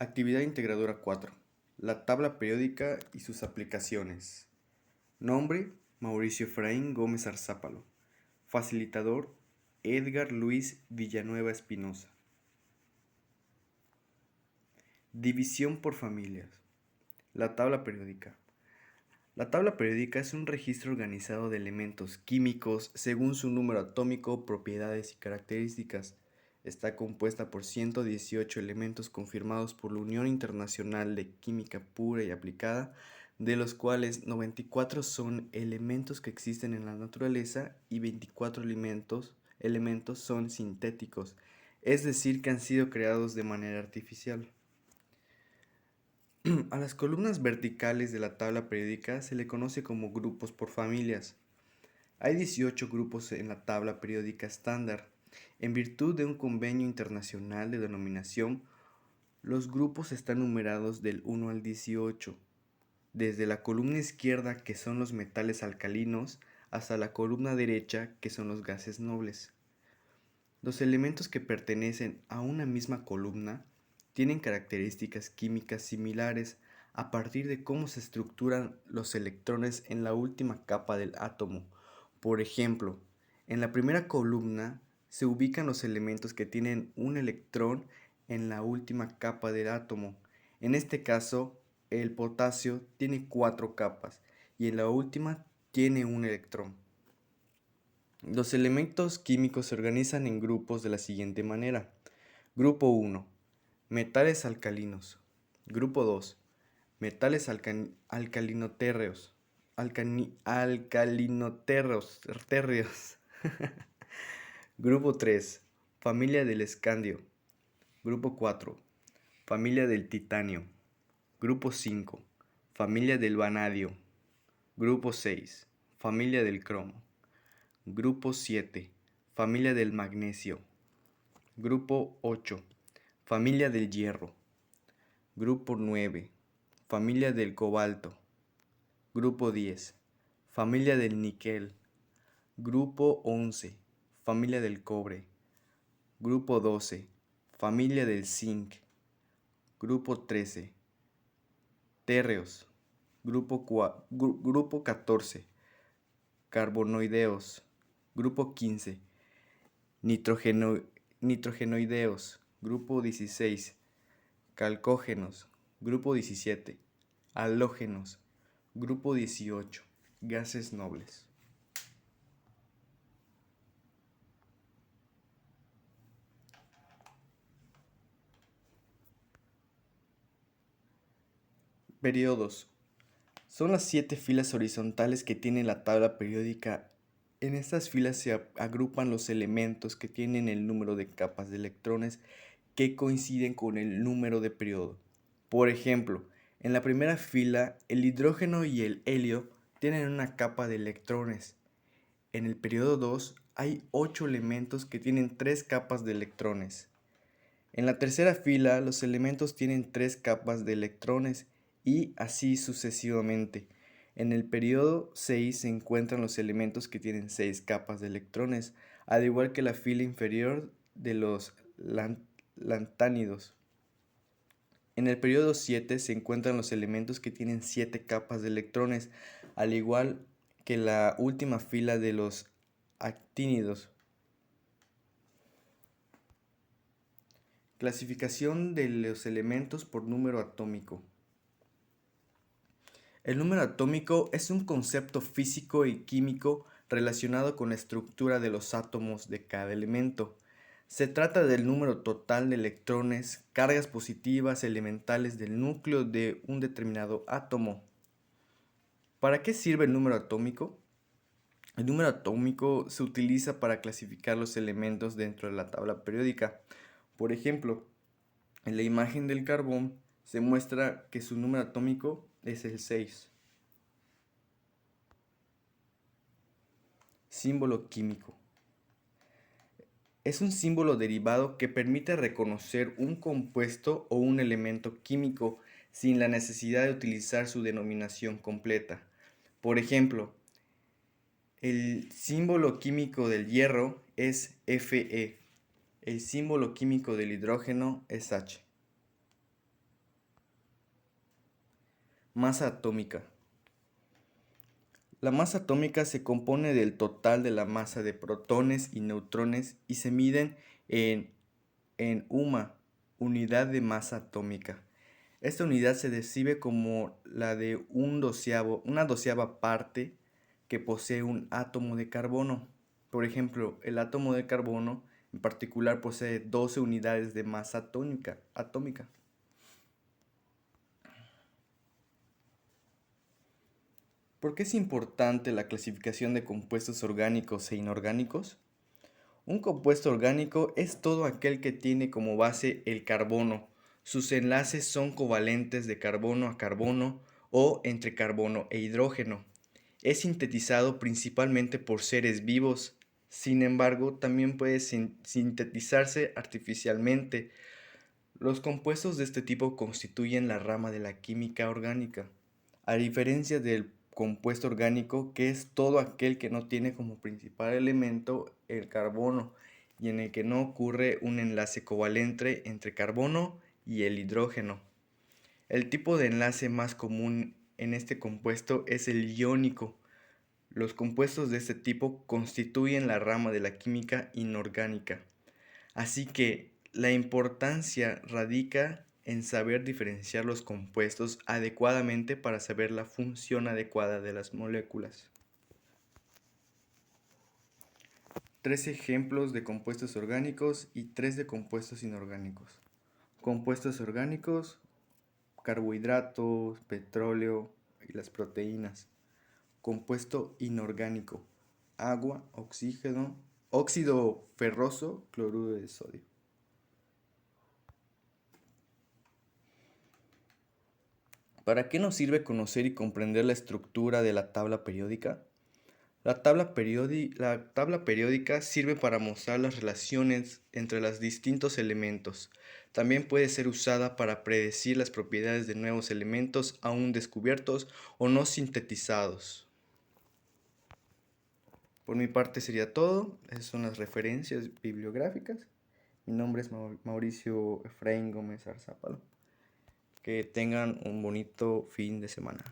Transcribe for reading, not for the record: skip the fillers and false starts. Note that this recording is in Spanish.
Actividad integradora 4. La tabla periódica y sus aplicaciones. Nombre: Mauricio Efraín Gómez Arzápalo. Facilitador: Edgar Luis Villanueva Espinosa. División por familias. La tabla periódica. La tabla periódica es un registro organizado de elementos químicos según su número atómico, propiedades y características. Está compuesta por 118 elementos confirmados por la Unión Internacional de Química Pura y Aplicada, de los cuales 94 son elementos que existen en la naturaleza y 24 elementos son sintéticos, es decir, que han sido creados de manera artificial. A las columnas verticales de la tabla periódica se le conoce como grupos por familias. Hay 18 grupos en la tabla periódica estándar. En virtud de un convenio internacional de denominación, los grupos están numerados del 1 al 18, desde la columna izquierda, que son los metales alcalinos, hasta la columna derecha, que son los gases nobles. Los elementos que pertenecen a una misma columna tienen características químicas similares a partir de cómo se estructuran los electrones en la última capa del átomo. Por ejemplo, en la primera columna se ubican los elementos que tienen un electrón en la última capa del átomo. En este caso, el potasio tiene 4 capas y en la última tiene un electrón. Los elementos químicos se organizan en grupos de la siguiente manera. Grupo 1. Metales alcalinos. Grupo 2. Metales alcalinotérreos. Alcalinotérreos. Grupo 3. Familia del escandio. Grupo 4. Familia del titanio. Grupo 5. Familia del vanadio. Grupo 6. Familia del cromo. Grupo 7. Familia del magnesio. Grupo 8. Familia del hierro. Grupo 9. Familia del cobalto. Grupo 10. Familia del níquel. Grupo 11. Familia del cobre. Grupo 12. Familia del zinc. Grupo 13. Térreos. Grupo 14. Carbonoideos. Grupo 15. Nitrogenoideos. Grupo 16. Calcógenos. Grupo 17. Halógenos. Grupo 18. Gases nobles. Periodos. Son las 7 filas horizontales que tiene la tabla periódica. En estas filas se agrupan los elementos que tienen el número de capas de electrones que coinciden con el número de periodo. Por ejemplo, en la primera fila, el hidrógeno y el helio tienen una capa de electrones. En el periodo 2 hay 8 elementos que tienen 3 capas de electrones. En la tercera fila, los elementos tienen 3 capas de electrones y así sucesivamente. En el periodo 6 se encuentran los elementos que tienen 6 capas de electrones, al igual que la fila inferior de los lantánidos. En el periodo 7 se encuentran los elementos que tienen 7 capas de electrones, al igual que la última fila de los actínidos. Clasificación de los elementos por número atómico. El número atómico es un concepto físico y químico relacionado con la estructura de los átomos de cada elemento. Se trata del número total de electrones, cargas positivas elementales del núcleo de un determinado átomo. ¿Para qué sirve el número atómico? El número atómico se utiliza para clasificar los elementos dentro de la tabla periódica. Por ejemplo, en la imagen del carbón se muestra que su número atómico es el 6. Símbolo químico. Es un símbolo derivado que permite reconocer un compuesto o un elemento químico sin la necesidad de utilizar su denominación completa. Por ejemplo, el símbolo químico del hierro es Fe. El símbolo químico del hidrógeno es H. Masa atómica. La masa atómica se compone del total de la masa de protones y neutrones y se miden en UMA, unidad de masa atómica. Esta unidad se describe como la de una doceava parte que posee un átomo de carbono. Por ejemplo, el átomo de carbono en particular posee 12 unidades de masa atómica. ¿Por qué es importante la clasificación de compuestos orgánicos e inorgánicos? Un compuesto orgánico es todo aquel que tiene como base el carbono. Sus enlaces son covalentes de carbono a carbono o entre carbono e hidrógeno. Es sintetizado principalmente por seres vivos. Sin embargo, también puede sintetizarse artificialmente. Los compuestos de este tipo constituyen la rama de la química orgánica. A diferencia del compuesto orgánico, que es todo aquel que no tiene como principal elemento el carbono y en el que no ocurre un enlace covalente entre carbono y el hidrógeno. El tipo de enlace más común en este compuesto es el iónico. Los compuestos de este tipo constituyen la rama de la química inorgánica. Así que la importancia radica en saber diferenciar los compuestos adecuadamente para saber la función adecuada de las moléculas. 3 ejemplos de compuestos orgánicos y 3 de compuestos inorgánicos. Compuestos orgánicos, carbohidratos, petróleo y las proteínas. Compuesto inorgánico, agua, oxígeno, óxido ferroso, cloruro de sodio. ¿Para qué nos sirve conocer y comprender la estructura de la tabla periódica? La tabla periódica sirve para mostrar las relaciones entre los distintos elementos. También puede ser usada para predecir las propiedades de nuevos elementos aún descubiertos o no sintetizados. Por mi parte sería todo. Esas son las referencias bibliográficas. Mi nombre es Mauricio Efraín Gómez Arzápalo. Que tengan un bonito fin de semana.